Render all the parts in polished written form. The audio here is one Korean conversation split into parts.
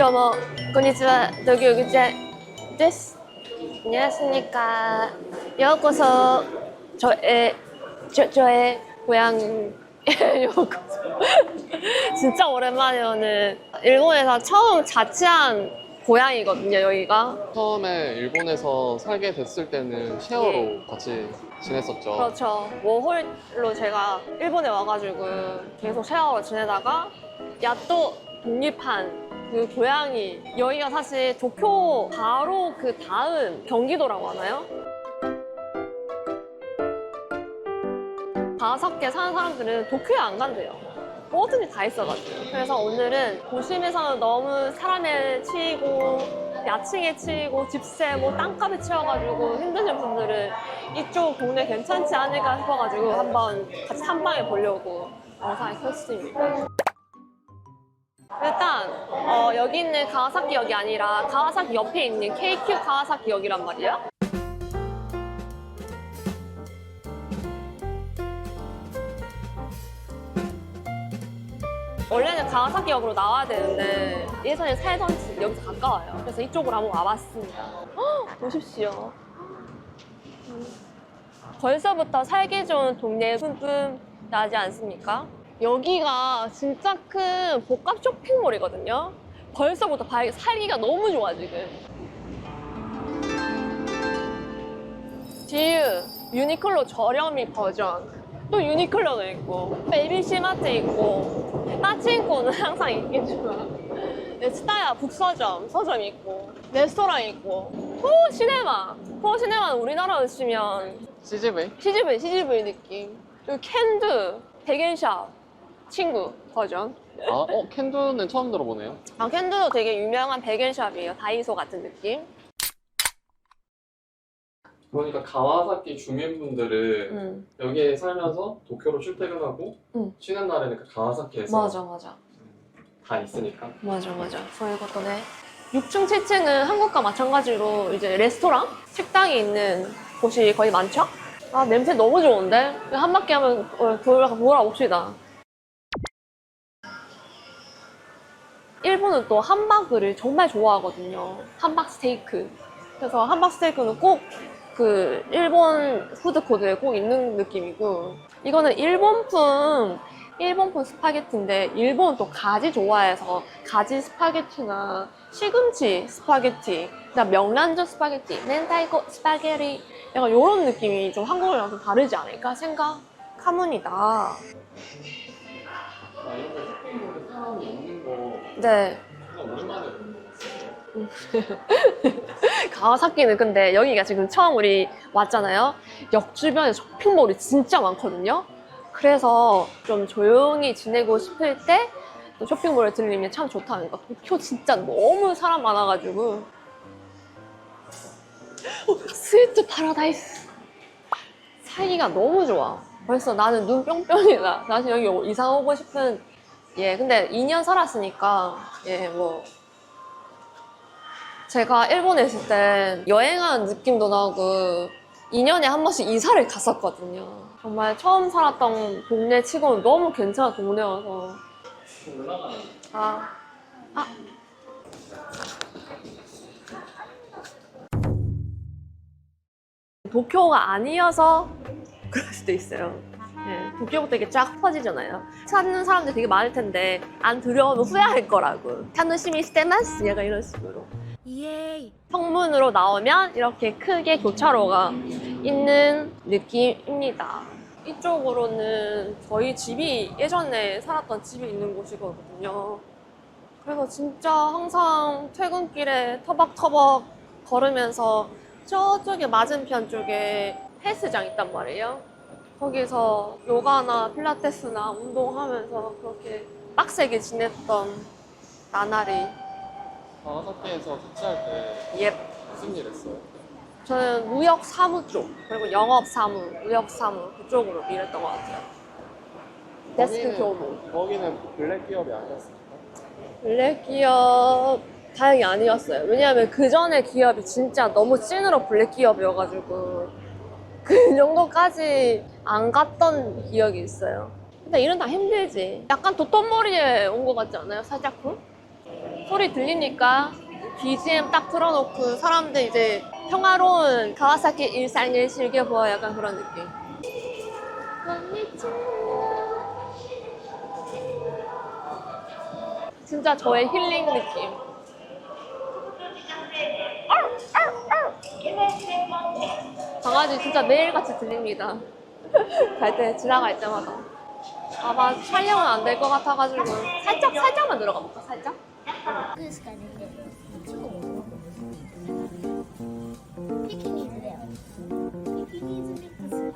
どうも、こんにちは。東京ぐちゃです。안녕하십니까. 요코소 저의 고향 요코소. 진짜 오랜만에 오는 일본에서 처음 자취한 고향이거든요, 여기가. 처음에 일본에서 살게 됐을 때는 쉐어로 예. 같이 지냈었죠. 그렇죠. 워홀로 제가 일본에 와가지고 계속 쉐어로 지내다가 야또 독립한 그 고향이 여기가 사실 도쿄 바로 그 다음 경기도라고 하나요? 가와사키에 사는 사람들은 도쿄에 안 간대요. 뭐든지 다 있어가지고. 그래서 오늘은 도심에서는 너무 사람에 치이고 야층에 치이고 집세 뭐 땅값에 치여가지고 힘드신 분들은 이쪽 동네 괜찮지 않을까 싶어가지고 한번 같이 탐방해 보려고 영상을 켰습니다. 일단 여기 있는 가와사키역이 아니라 가와사키 옆에 있는 KQ 가와사키역이란 말이야. 원래는 가와사키역으로 나와야 되는데 예전에 살던 집 여기서 가까워요. 그래서 이쪽으로 한번 와봤습니다. 보십시오. 벌써부터 살기 좋은 동네 뿜뿜 나지 않습니까? 여기가 진짜 큰 복합 쇼핑몰이거든요. 벌써부터 살기가 너무 좋아 지금. GU 유니클로 저렴이 버전, 또 유니클로도 있고 베이비시마트 있고 빠친코는 항상 있겠지만 스타야 북서점, 서점 있고 레스토랑 있고 포시네마는 우리나라로 치면 CGV 느낌. 그리고 캔드, 백엔샵 친구 버전. 캔두는 처음 들어보네요. 캔드도 되게 유명한 백엔샵이에요. 다이소 같은 느낌. 그러니까 가와사키 주민분들은 여기에 살면서 도쿄로 출퇴근하고 쉬는 날에는 그 가와사키에서 맞아. 다 있으니까. 맞아. 그리고 또 6층, 7층은 한국과 마찬가지로 이제 레스토랑, 식당이 있는 곳이 거의 많죠? 아, 냄새 너무 좋은데? 한 바퀴 한번 돌아봅시다. 일본은 또 함박을 정말 좋아하거든요. 함박 스테이크. 그래서 함박 스테이크는 꼭 그 일본 푸드코드에 꼭 있는 느낌이고, 이거는 일본풍 스파게티인데 일본은 또 가지 좋아해서 가지 스파게티나 시금치 스파게티, 그다음 명란젓 스파게티, 멘타이코 스파게티, 약간 이런 느낌이 좀 한국이랑 좀 다르지 않을까 생각하문이다. 이렇게 쇼핑몰에 사람이 있는 거 네. 정말 오랜만에 가와사키는 근데 여기가 지금 처음 우리 왔잖아요. 역 주변에 쇼핑몰이 진짜 많거든요. 그래서 좀 조용히 지내고 싶을 때 또 쇼핑몰에 들리면 참 좋다는 거. 도쿄 진짜 너무 사람 많아가지고. 스위트 파라다이스. 살기가 너무 좋아. 벌써 나는 눈 뿅뿅이다. 다시 여기 이사 오고 싶은. 근데 2년 살았으니까 뭐 제가 일본에 있을 때 여행하는 느낌도 나고 2년에 한 번씩 이사를 갔었거든요. 정말 처음 살았던 동네 치고는 너무 괜찮은 동네여서. 도쿄가 아니어서 그럴 수도 있어요. 도쿄부터 이렇게 쫙 퍼지잖아요. 찾는 사람들이 되게 많을 텐데 안 들여오면 후회할 거라고. 타노시미 시테마스 약간 이런 식으로. 성문으로 나오면 이렇게 크게 교차로가 있는 느낌입니다. 이쪽으로는 저희 집이 예전에 살았던 집이 있는 곳이거든요. 그래서 진짜 항상 퇴근길에 터벅터벅 걸으면서 저쪽에 맞은편 쪽에 헬스장 있단 말이에요. 거기서 요가나 필라테스나 운동하면서 그렇게 빡세게 지냈던 나날이. 가와사키에서 자취할 때 무슨 일 했어요? 저는 무역 사무 쪽, 그리고 영업 사무, 무역 사무 그쪽으로 일했던 것 같아요. 데스크 교무. 거기는 블랙 기업이 아니었습니까? 블랙 기업 다행히 아니었어요. 왜냐하면 그 전에 기업이 진짜 너무 찐으로 블랙 기업이어가지고 그 정도까지 안 갔던 기억이 있어요. 근데 일은 다 힘들지. 약간 도톤보리에 온 것 같지 않아요? 살짝쿵? 소리 들리니까 BGM 딱 틀어놓고 사람들 이제 평화로운 가와사키 일상을 즐겨보아 약간 그런 느낌. 진짜 저의 힐링 느낌. 강아지 진짜 매일같이 들립니다. 갈 때, 지나갈 때마다. 아마 촬영은 안 될 것 같아가지고 살짝만 들어가 볼까? 살짝? グしか寝てチョコもピキニーズだよピキニーズミックスお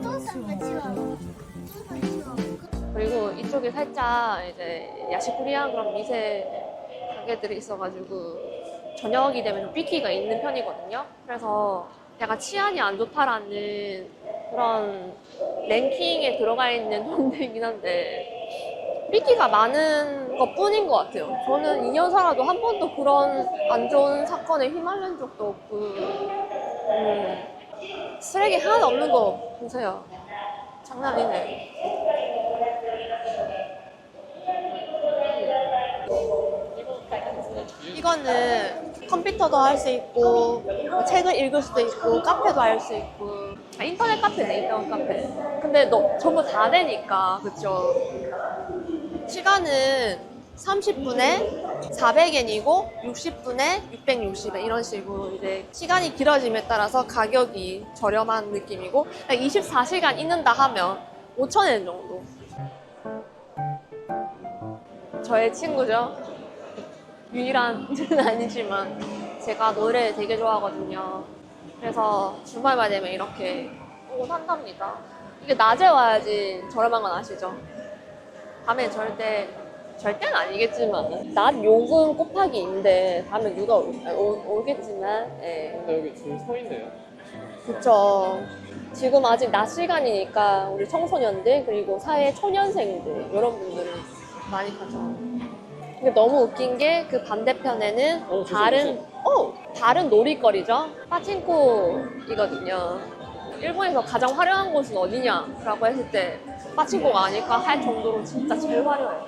父さんがチワワお父さんチワワ 그리고 이쪽에 살짝 이제 야시쿠리한 그런 미세 가게들이 있어가지고 저녁이 되면 좀 삐끼가 있는 편이거든요. 그래서 약간 치안이 안 좋다라는 그런 랭킹에 들어가 있는 동네이긴 한데 삐끼가 많은 것 뿐인 것 같아요. 저는 2년 살아도 한 번도 그런 안 좋은 사건에 휘말린 적도 없고 쓰레기 하나도 없는 거 보세요. 장난 아니네. 이거는 컴퓨터도 할 수 있고 책을 읽을 수도 있고 카페도 할 수 있고 인터넷 카페네. 인터넷 카페. 근데 전부 다 되니까 그쵸? 시간은 30분에 400엔이고 60분에 660엔 이런 식으로 이제 시간이 길어짐에 따라서 가격이 저렴한 느낌이고 24시간 있는다 하면 5,000엔 정도. 저의 친구죠. 유일한은 아니지만 제가 노래 되게 좋아하거든요. 그래서 주말만 되면 이렇게 오고 산답니다. 이게 낮에 와야지 저렴한 건 아시죠? 밤에 절대는 아니겠지만 낮 요금 곱하기 인데 밤에 누가 오겠지만 예. 근데 여기 줄 서 있네요. 그쵸. 지금 아직 낮 시간이니까 우리 청소년들 그리고 사회 초년생들 이런 분들은 많이 가죠. 근데 너무 웃긴 게 그 반대편에는 다른 놀이거리죠. 파친코이거든요. 일본에서 가장 화려한 곳은 어디냐라고 했을 때 파친코가 아닐까 할 정도로 진짜 제일 화려해요.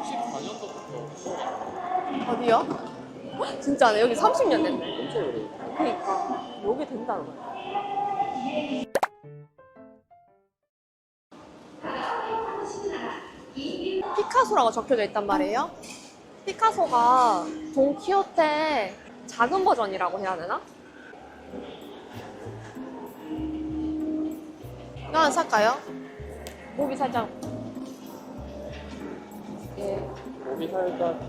14년도부터 어디요? 진짜네. 여기 30년 됐네. 엄청 오래. 그러니까 여기 된다는 거야. 피카소라고 적혀져 있단 말이에요. 피카소가 돈키호테 작은 버전이라고 해야 되나? 이거 하나 살까요? 목이 살짝 예, 몸이 살짝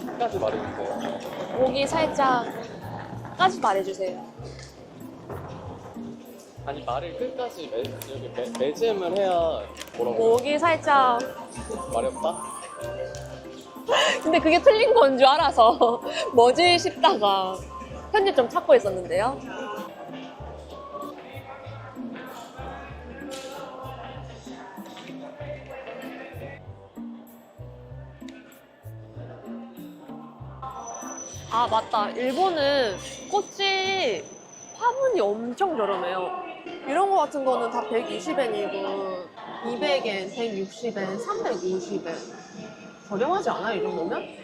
끝까지 말해주세요. 목이 살짝까지 말해주세요. 아니 말을 끝까지 여기 매잼을 해야 뭐라고 목이 살짝 말이 없다? 근데 그게 틀린 건 줄 알아서 뭐지 싶다가 편집점 찾고 있었는데요. 아 맞다. 일본은 꽃이 화분이 엄청 저렴해요. 이런 거 같은 거는 다 120엔이고 200엔, 160엔, 350엔 저렴하지 않아요? 이 정도면?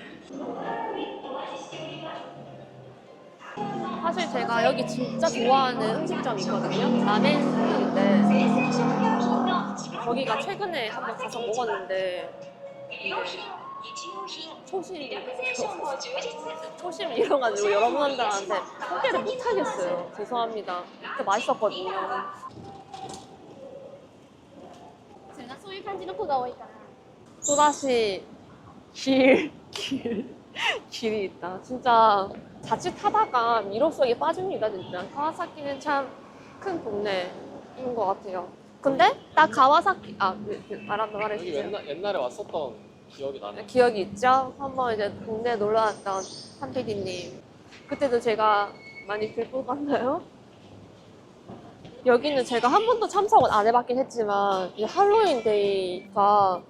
사실 제가 여기 진짜 좋아하는 음식점이 있거든요. 라멘인데 거기가 최근에 한번 가서 먹었는데 이게 초심을 잃어가지고 여러분들한테 소개를 못하겠어요. 죄송합니다. 진짜 맛있었거든요. 제가 そういう感じの子が多いから 또다시 길이 있다. 진짜 자칫하다가 미로 속에 빠집니다. 진짜 카와사키는 참 큰 동네인 것 같아요. 근데 딱 카와사키 여기 말해주세요. 옛날에 왔었던 기억이 나네. 기억이 있죠? 한번 이제 동네 놀러 왔던 한 PD님. 그때도 제가 많이 들고 갔나요? 여기는 제가 한 번도 참석은 안 해봤긴 했지만 이 할로윈 데이가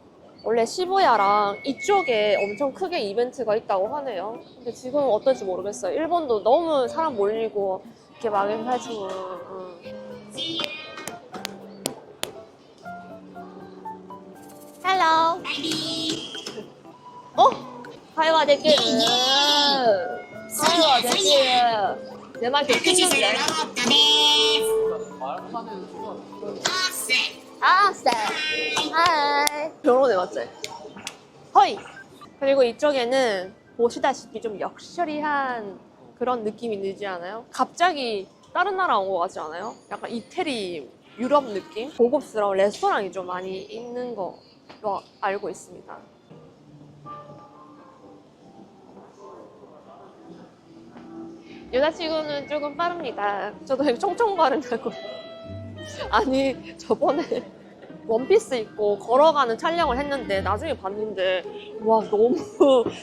원래 시부야랑 이쪽에 엄청 크게 이벤트가 있다고 하네요. 근데 지금은 어떨지 모르겠어요. 일본도 너무 사람 몰리고 이렇게 막 해가지고 Hello. 사이와 데끼. 사이와 데끼. 내 말 듣는데. 말하는 순간 아싸. 하이. 결혼해 맞지? 허이. 그리고 이쪽에는 보시다시피 좀 럭셔리한 그런 느낌이 들지 않아요? 갑자기 다른 나라 온 것 같지 않아요? 약간 이태리 유럽 느낌? 고급스러운 레스토랑이 좀 많이 있는 거로 알고 있습니다. 여자친구는 조금 빠릅니다. 저도 총총 걸음하고. 아니, 저번에 원피스 입고 걸어가는 촬영을 했는데 나중에 봤는데 와 너무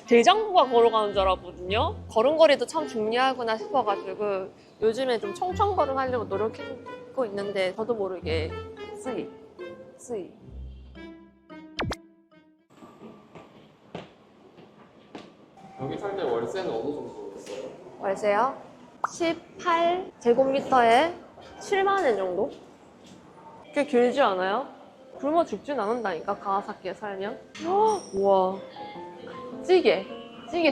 대장부가 걸어가는 줄 알았거든요. 걸음걸이도 참 중요하구나 싶어가지고 요즘에 좀 청청걸음 하려고 노력하고 있는데 저도 모르게 쓰이 여기 살 때 월세는 어느 정도 있어요? 월세요? 18제곱미터에 7만 원 정도? 꽤 길지 않아요? 굶어 죽진 않는다니까 가와사키에 살면. 우와 찌개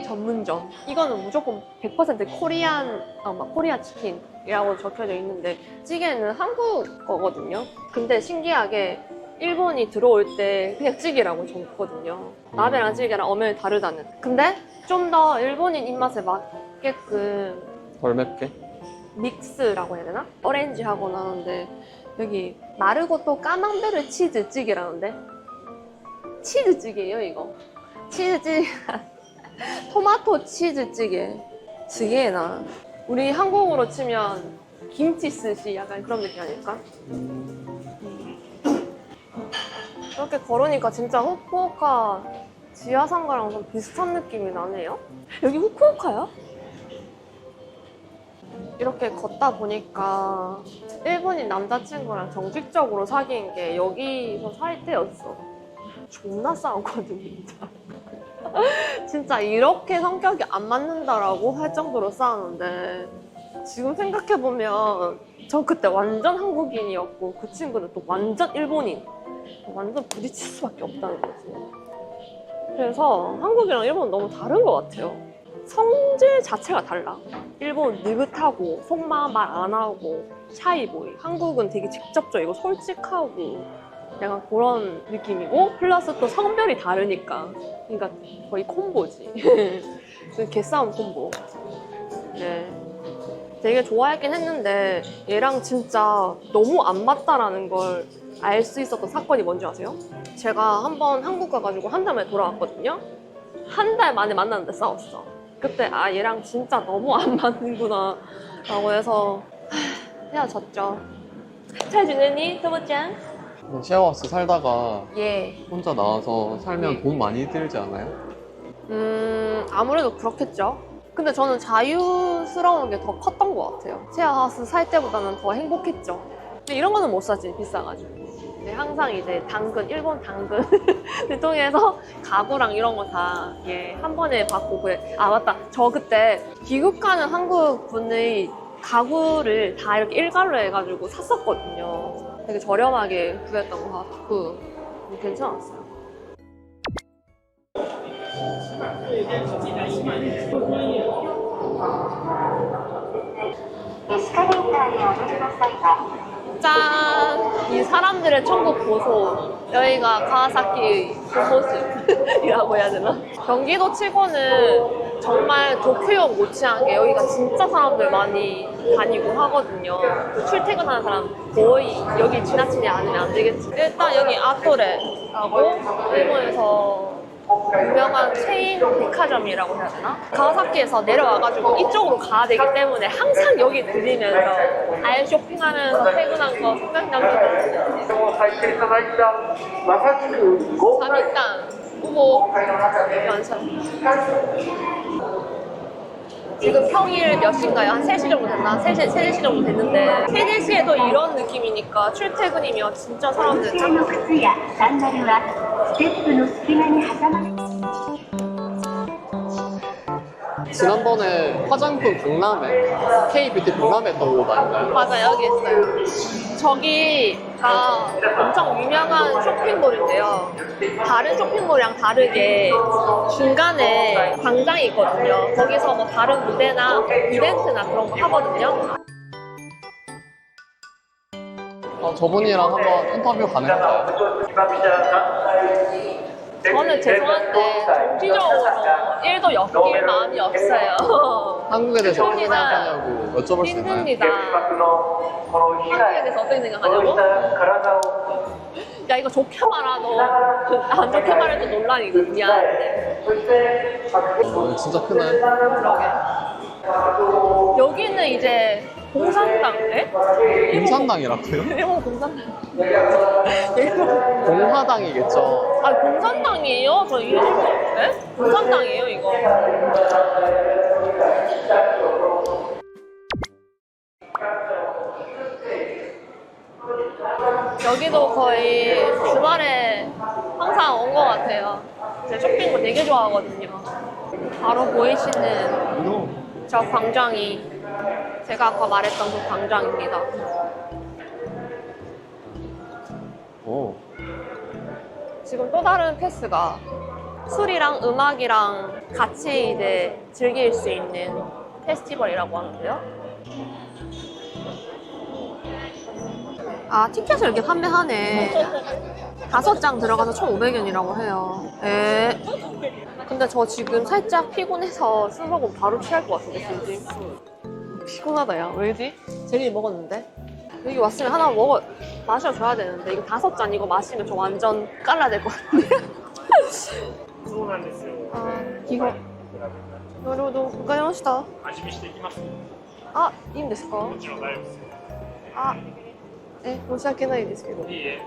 전문점. 이거는 무조건 100% 코리안 치킨이라고 적혀져 있는데 찌개는 한국 거거든요. 근데 신기하게 일본이 들어올 때 그냥 찌개라고 적거든요. 라면이랑 찌개랑 엄연히 다르다는. 근데 좀 더 일본인 입맛에 맞게끔 덜 맵게? 믹스라고 해야 되나? 오렌지하고 나오는데 여기 마르고또 까망베르 치즈찌개라는데 치즈찌개예요 이거. 치즈찌개 토마토 치즈찌개나 우리 한국으로 치면 김치 스시 약간 그런 느낌 아닐까? 이렇게 걸으니까 진짜 후쿠오카 지하상가랑 좀 비슷한 느낌이 나네요. 여기 후쿠오카야? 이렇게 걷다 보니까 일본인 남자친구랑 정식적으로 사귄 게 여기서 살 때였어. 존나 싸웠거든 진짜. 진짜 이렇게 성격이 안 맞는다라고 할 정도로 싸웠는데 지금 생각해보면 전 그때 완전 한국인이었고 그 친구는 또 완전 일본인. 완전 부딪힐 수밖에 없다는 거지. 그래서 한국이랑 일본은 너무 다른 것 같아요. 성질 자체가 달라. 일본은 느긋하고 속마음 말 안 하고 샤이보이. 한국은 되게 직접적이고 솔직하고 약간 그런 느낌이고 플러스 또 성별이 다르니까 그러니까 거의 콤보지. 그 개싸움 콤보. 네. 되게 좋아했긴 했는데 얘랑 진짜 너무 안 맞다라는 걸 알 수 있었던 사건이 뭔지 아세요? 제가 한번 한국 가가지고 한 달 만에 돌아왔거든요. 한 달 만에 만났는데 싸웠어. 그때 아 얘랑 진짜 너무 안 맞는구나 라고 해서 헤어졌죠. 잘 지내니? 토모짱? 셰어하우스 살다가 예. 혼자 나와서 살면 돈 많이 들지 않아요? 아무래도 그렇겠죠. 근데 저는 자유스러운 게 더 컸던 것 같아요. 셰어하우스 살 때보다는 더 행복했죠. 근데 이런 거는 못 사지, 비싸가지고. 네, 항상 이제 당근, 일본 당근 통해서 가구랑 이런 거 다 한 번에 받고 그래. 아 맞다, 저 그때 귀국하는 한국 분의 가구를 다 이렇게 일괄로 해가지고 샀었거든요. 되게 저렴하게 구했던 것 같고 괜찮았어요. 짠! 이 사람들의 천국 보소. 여기가 가와사키 그 모습이라고 해야 되나? 경기도 치고는 정말 도쿄역 못지않게 여기가 진짜 사람들 많이 다니고 하거든요. 출퇴근하는 사람 거의 여기 지나치지 않으면 안 되겠지. 일단 여기 아토레라고 일본에서 유명한 체인 백화점이라고 해야 되나? 가와사키에서 내려와가지고 이쪽으로 가야 되기 때문에 항상 여기 들리면서 알 쇼핑하면서 퇴근한 거 생각납니다. 3일당 후보 완성. 지금 평일 몇 시인가요? 한 3시 정도 됐나? 3시 정도 됐는데 3, 4시에도 이런 느낌이니까 출퇴근이면 진짜 사람들 靴やサンダルはステップの隙間に挟まれ 지난번에 화장품 박람회, K뷰티 박람회 했던 곳 아닌가요? 맞아, 여기 있어요. 저기 다 엄청 유명한 쇼핑몰인데요. 다른 쇼핑몰이랑 다르게 중간에 광장이 있거든요. 거기서 뭐 다른 무대나 이벤트나 그런 거 하거든요. 저분이랑 한번 인터뷰 가능할까요? 저는 죄송한데 정치적으로 1도 엮일 마음이 없어요. 한국에 대해서 어떻게 힘듭니다. 생각하냐고 여쭤볼 수 있나요? 힘듭니다. 한국에 대해서 어떻게 생각하냐고? 야 이거 좋게 말하 너 안 좋게 말해도 논란이고 미안한데. 진짜 크네. 여기는 이제 공산당, 에? 공산당이라고요? 일본 공산당. 공화당이겠죠. 아 공산당이에요? 저 이름 에? 공산당이에요 이거. 여기도 거의 주말에 항상 온 것 같아요. 제가 쇼핑을 되게 좋아하거든요. 바로 보이시는 저 광장이 제가 아까 말했던 그 광장입니다. 오. 지금 또 다른 패스가 술이랑 음악이랑 같이 이제 즐길 수 있는 페스티벌이라고 하는데요. 아, 티켓을 이렇게 판매하네. 5장 들어가서 1,500엔이라고 해요. 에. 근데 저 지금 살짝 피곤해서 술 먹으면 바로 취할 것 같은데, 진짜. 피곤하다, 야. 왜지? 젤리 먹었는데? 여기 왔으면 하나 마셔줘야 되는데, 이거 5잔 이거 마시면 저 완전 깔라야 될 것 같은데. そうなんですよ。 아, 이거. 요로도, 고가요시다. 味見していきます。 아, 이いんですか?もちろん大丈夫ですよ。 아, 네, 申し訳ないですけど。いいえ。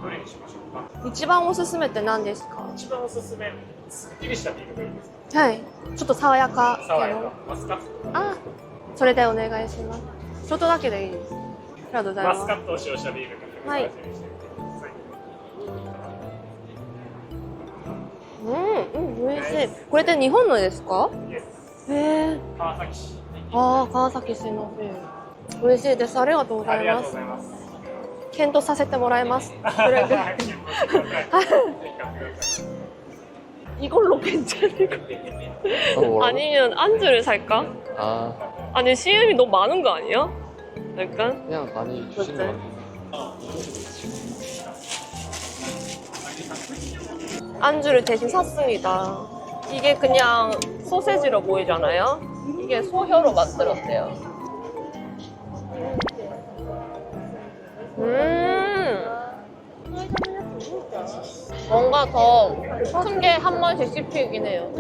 どれにしましょうか。一番おすすめって何ですか?一番おすすめ、すっきりしたビールがいいですか。はい。ちょっと爽やか系爽やのか。。マスカット。あ、それでお願いします。ちょっとだけでいいです。ありがとうございますマスカ。ットを使用したビールがお味見してみてください。美味しい。これって日本のですか?イエス。へえ。川崎市。ああ、川崎すいません。美味しいです。ありがとうございますありがとうござ。います。検討させてもらいます。それで。 이걸로 괜찮을까? 아니면 안주를 살까? 아, 아니 CM이 너무 많은 거 아니야? 약간? 그냥 많이 주신 것 같아요. 안주를 대신 샀습니다. 이게 그냥 소세지로 보이잖아요? 이게 소혀로 만들었대요. 뭔가 더 큰 게 한 번씩 씹히긴 해요.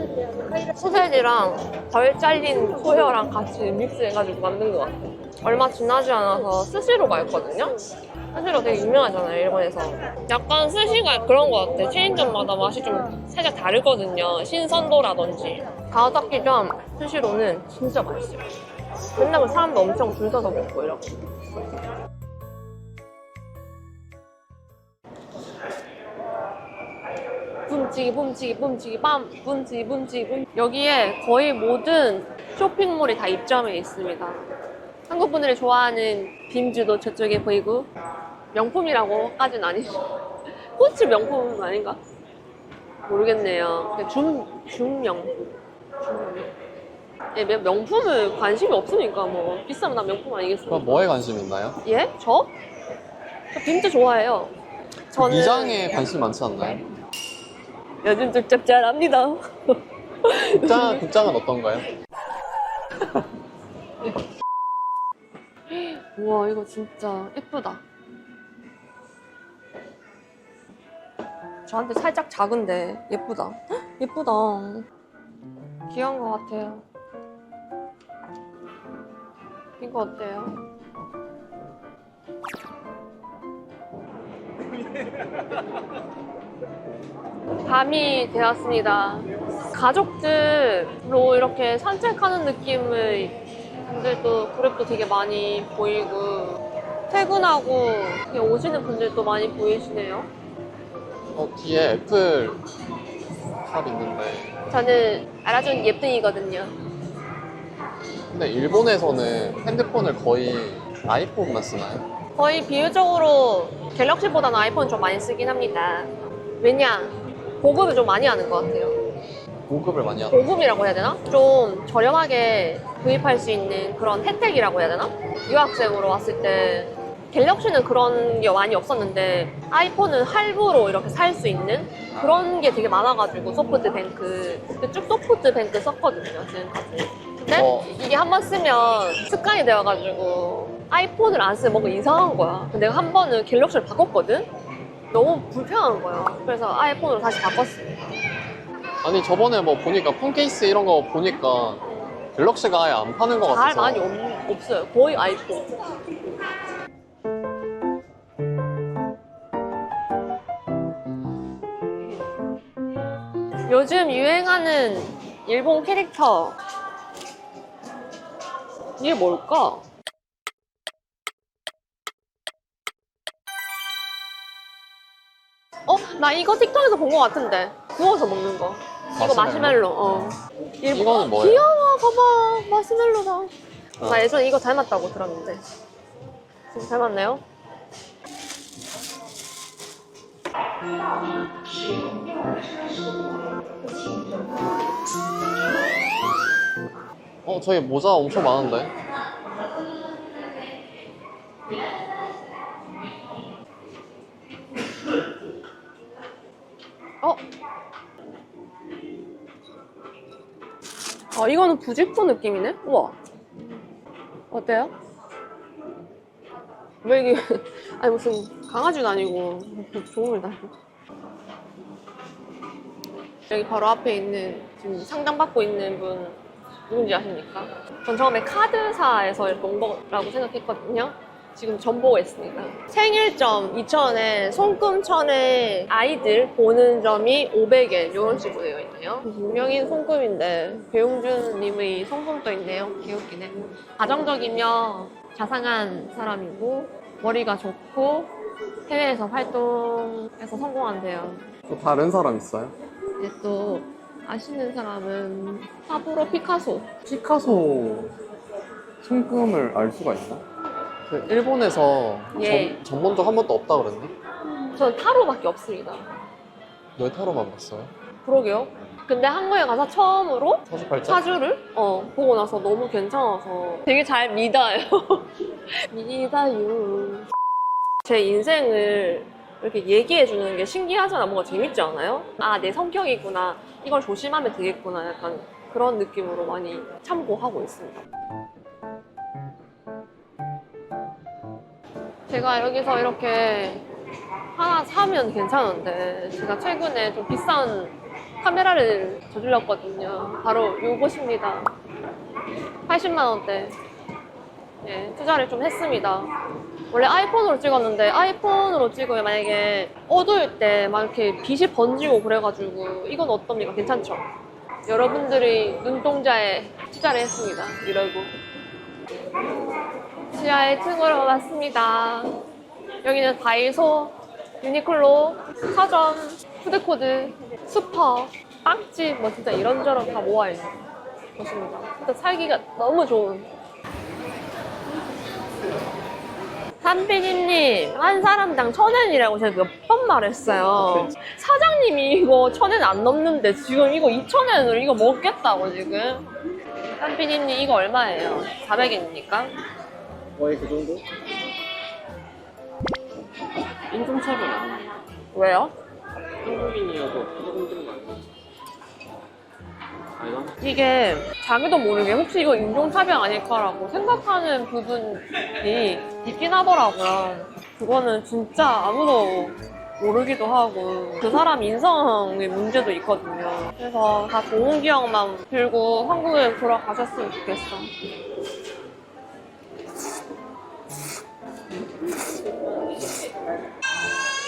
소세지랑 덜 잘린 소혀랑 같이 믹스해가지고 만든 것 같아요. 얼마 지나지 않아서 스시로가 있거든요? 스시로 되게 유명하잖아요, 일본에서. 약간 스시가 그런 것 같아. 체인점마다 맛이 좀 살짝 다르거든요. 신선도라든지. 가와사키점 스시로는 진짜 맛있어요. 맨날 사람도 엄청 줄 서서 먹고 이렇게. 붐치기 붐치기 붐치기 빰 붐치기 붐치기 붐. 여기에 거의 모든 쇼핑몰이 다 입점해 있습니다. 한국 분들이 좋아하는 빔즈도 저쪽에 보이고, 명품이라고까지는 아니죠. 코츠 명품 아닌가? 모르겠네요. 중명품. 예, 명품을 관심이 없으니까 뭐 비싸면 나 명품 아니겠어요? 그럼 뭐에 관심 있나요? 예? 저? 저 빔즈 좋아해요. 저는 미장에 관심 많지 않나요? 요즘 좀 짭짤합니다. 국장은 어떤가요? 우와, 이거 진짜 예쁘다. 저한테 살짝 작은데 예쁘다. 헉, 예쁘다. 귀여운 것 같아요. 이거 어때요? 밤이 되었습니다. 가족들로 이렇게 산책하는 느낌을 분들도 그룹도 되게 많이 보이고, 퇴근하고 그냥 오시는 분들도 많이 보이시네요. 뒤에 애플 샵 있는데. 저는 알아준 예쁜이거든요. 근데 일본에서는 핸드폰을 거의 아이폰만 쓰나요? 거의 비율적으로 갤럭시보다는 아이폰 좀 많이 쓰긴 합니다. 왜냐? 보급을 좀 많이 하는 것 같아요. 보급을 많이 하는. 보급이라고 해야 되나? 좀 저렴하게 구입할 수 있는 그런 혜택이라고 해야 되나? 유학생으로 왔을 때 갤럭시는 그런 게 많이 없었는데 아이폰은 할부로 이렇게 살 수 있는 그런 게 되게 많아가지고 소프트뱅크 쭉 소프트뱅크 썼거든요 지금까지. 근데 이게 한 번 쓰면 습관이 되어가지고 아이폰을 안 쓰면 뭔가 이상한 거야. 근데 내가 한 번은 갤럭시를 바꿨거든? 너무 불편한 거야. 그래서 아이폰으로 다시 바꿨습니다. 아니 저번에 뭐 보니까 폰 케이스 이런 거 보니까 갤럭시가 아예 안 파는 것 잘 같아서. 많이 없어요. 거의 아이폰. 요즘 유행하는 일본 캐릭터 이게 뭘까? 나 이거 틱톡에서 본 것 같은데 구워서 먹는 거. 이거 마시멜로. 이거는 뭐예요? 귀여워. 봐봐. 마시멜로다. 어. 나 예전에 이거 닮았다고 들었는데 지금 닮았나요? 저기 모자 엄청 많은데? 이거는 부직포 느낌이네? 우와. 어때요? 왜 이게, 아니 무슨 강아지도 아니고 종을 달고. 여기 바로 앞에 있는, 지금 상담받고 있는 분 누군지 아십니까? 전 처음에 카드사에서 이렇게 온 거라고 생각했거든요. 지금 전보고 있습니다. 생일점 2,000원, 손금 1,000원, 아이들 보는 점이 500엔 이런 식으로 되어 있네요. 유명인 손금인데 배용준님의 손금도 있네요. 귀엽기네. 가정적이며 자상한 사람이고 머리가 좋고 해외에서 활동해서 성공한대요. 또 다른 사람 있어요? 근데 또 아시는 사람은 파브로 피카소. 피카소 손금을 알 수가 있나? 그 일본에서 예. 전본적 한 번도 없다 그랬네? 저는 타로밖에 없습니다. 너 타로만 봤어요? 그러게요. 근데 한국에 가서 처음으로 사주팔자? 사주를 보고 나서 너무 괜찮아서 되게 잘 믿어요. 믿어요. 제 인생을 이렇게 얘기해 주는 게 신기하잖아. 뭔가 재밌지 않아요? 아, 내 성격이구나. 이걸 조심하면 되겠구나. 약간 그런 느낌으로 많이 참고하고 있습니다. 제가 여기서 이렇게 하나 사면 괜찮은데 제가 최근에 좀 비싼 카메라를 저질렀거든요. 바로 요것입니다. 80만 원대. 예, 투자를 좀 했습니다. 원래 아이폰으로 찍었는데 아이폰으로 찍으면 만약에 어두울 때 막 이렇게 빛이 번지고 그래가지고 이건 어떻습니까? 괜찮죠? 여러분들이 눈동자에 투자를 했습니다. 이러고 지하 1층으로 왔습니다. 여기는 다이소, 유니클로, 서점, 푸드코드, 슈퍼, 빵집 뭐 진짜 이런저런 다 모아있는 곳입니다. 진짜 살기가 너무 좋은. 한PD님, 한 사람당 1,000엔이라고 제가 몇 번 말했어요. 사장님이 이거 1,000엔 안 넘는데 지금 이거 2,000엔으로 이거 먹겠다고 지금. 한PD님 이거 얼마예요? 400엔입니까? 거의 그 정도? 인종차별. 왜요? 한국인이어도 조금 드는 거 아니야? 아니나? 이게 자기도 모르게 혹시 이거 인종차별 아닐까라고 생각하는 부분이 있긴 하더라고요. 그거는 진짜 아무도 모르기도 하고 그 사람 인성의 문제도 있거든요. 그래서 다 좋은 기억만 들고 한국에 돌아가셨으면 좋겠어.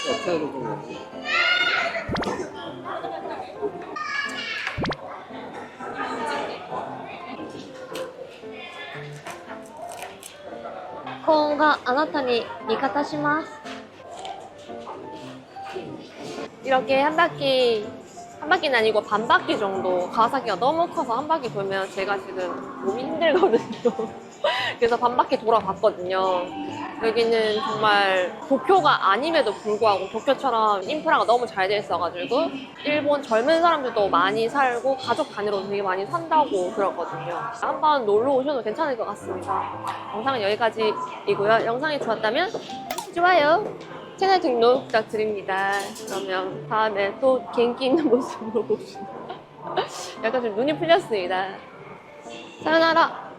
야채도 좀 먹지.幸運があなたに味方します. 이렇게 한 바퀴는 아니고 반 바퀴 정도 가와사키가 너무 커서 한 바퀴 돌면 제가 지금 몸이 힘들거든요. 그래서 반 바퀴 돌아봤거든요. 여기는 정말 도쿄가 아님에도 불구하고 도쿄처럼 인프라가 너무 잘 돼 있어가지고 일본 젊은 사람들도 많이 살고 가족 단위로 되게 많이 산다고 들었거든요. 한번 놀러 오셔도 괜찮을 것 같습니다. 영상은 여기까지이고요. 영상이 좋았다면 좋아요, 채널 등록 부탁드립니다. 그러면 다음에 또 genki 있는 모습으로 봅시다. 약간 좀 눈이 풀렸습니다. 사요나라.